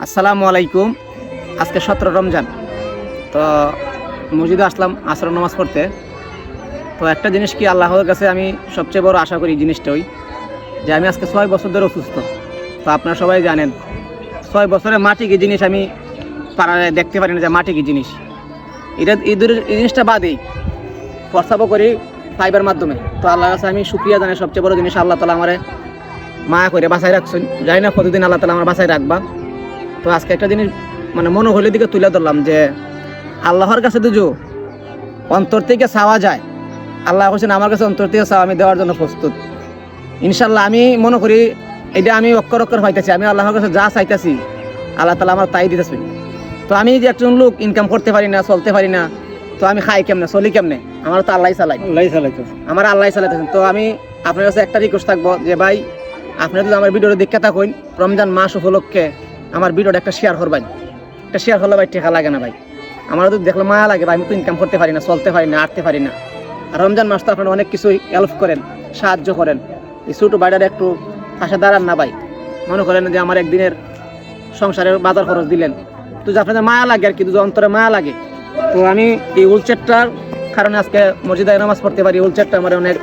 আসসালামু আলাইকুম। আজকে 17 রমজান, তো মসজিদে আসলাম আসর নামাজ পড়তে। তো একটা জিনিস কি আল্লাহর কাছে আমি সবচেয়ে বড় আশা করি, জিনিসটাই যে আমি আজকে 6 বছর ধরে অসুস্থ। তো আপনারা সবাই জানেন 6 বছরে মাটি কি জিনিস আমি পাড়ায় দেখতে পারি না, যে মাটি কি জিনিস। এটা এই জিনিসটা বাদেই প্রস্তাবও করি ফাইবার মাধ্যমে। তো আল্লাহর কাছে আমি শুকরিয়া জানাই। সবচেয়ে বড় জিনিস আল্লাহ তাআলা আমারে মায়া করে বাঁচাই রাখছেন। জানি না কতদিন আল্লাহ তাআলা আমার বাঁচাই রাখবা। তো আজকে একটা জিনিস মনোহলের দিকে তুলে ধরলাম যে আল্লাহর কাছে দুজো অন্তর থেকে চাওয়া যায়। আল্লাহ বলছেন আমার কাছে অন্তর থেকে চাওয়া, আমি দেওয়ার জন্য প্রস্তুত। ইনশাল্লাহ আমি মনে করি এটা আমি অক্ষর অক্ষর পাইতেছি। আমি আল্লাহর কাছে যা চাইতেছি আল্লাহ তাআলা আমার তাই দিতেছেন। তো আমি যে একজন লোক ইনকাম করতে পারি না, চলতে পারি না, তো আমি খাই কেমনে, চলি কেমনে? আমার তো আল্লাহ চালাই, আমার আল্লাহ চালাইতেছেন। তো আমি আপনার কাছে একটা রিকোয়েস্ট থাকবো যে ভাই, আপনি যদি আমার ভিডিওটা দেখতে থাকুন, রমজান মাস উপলক্ষে আমার ভিডিওটা একটা শেয়ার করবেন। একটা শেয়ার করলে ভাই টেকা লাগে না ভাই, আমার তো দেখলে মায়া লাগে ভাই। আমি তো ইনকাম করতে পারি না, চলতে পারি না, আটতে পারি না। আর রমজান মাস তো আপনারা অনেক কিছুই হেল্প করেন, সাহায্য করেন। এই ছোটো বাইরের একটু পাশে দাঁড়ান না ভাই। মনে করেন যে আমার একদিনের সংসারের বাজার খরচ দিলেন, তো যে আপনাদের মায়া লাগে আর কি, দুটো অন্তরে মায়া লাগে। তো আমি এই উলচেটটার কারণে আজকে মসজিদে নামাজ পড়তে পারি। উলচেটটা আমার অনেক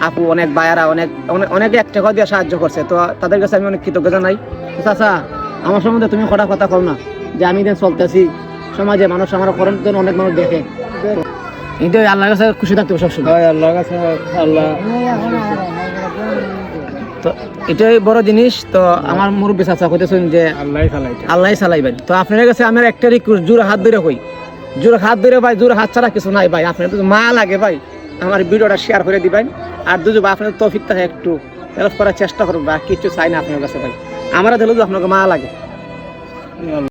আপু, অনেক বায়ারা, অনেকে এক টাকা দিয়ে সাহায্য করছে। তো তাদের কাছে আমি অনেক কৃতজ্ঞ জানাই। চাচা, আমার সম্বন্ধে তুমি কটা কথা কও না, যে আমি যে চলতেছি সমাজে মানুষ আমার করেন জন্য অনেক মানুষ দেখে। কিন্তু আল্লাহর কাছে খুশি থাকতে হবে সবসময়। আল্লাহর কাছে আল্লাহ তো এটাই বড় জিনিস। তো আমার মুরব্বী চাচা কইতেছেন যে আল্লাহ চালাইবেন। তো আপনার কাছে আমার একটা রিকোয়েস্ট, জোর হাত ধরে কই, জোর হাত ধরে ভাই, জোর হাত ছাড়া কিছু নাই ভাই। আপনার তো মা লাগে ভাই, আমার ভিডিওটা শেয়ার করে দিবেন। আর দুজো বা আপনার তৌফিক থাকে একটু হেল্প করার চেষ্টা করবেন। বা কিছু চাই না আপনার কাছে ভাই, আমরা দিলেও আপনাকে মা লাগে।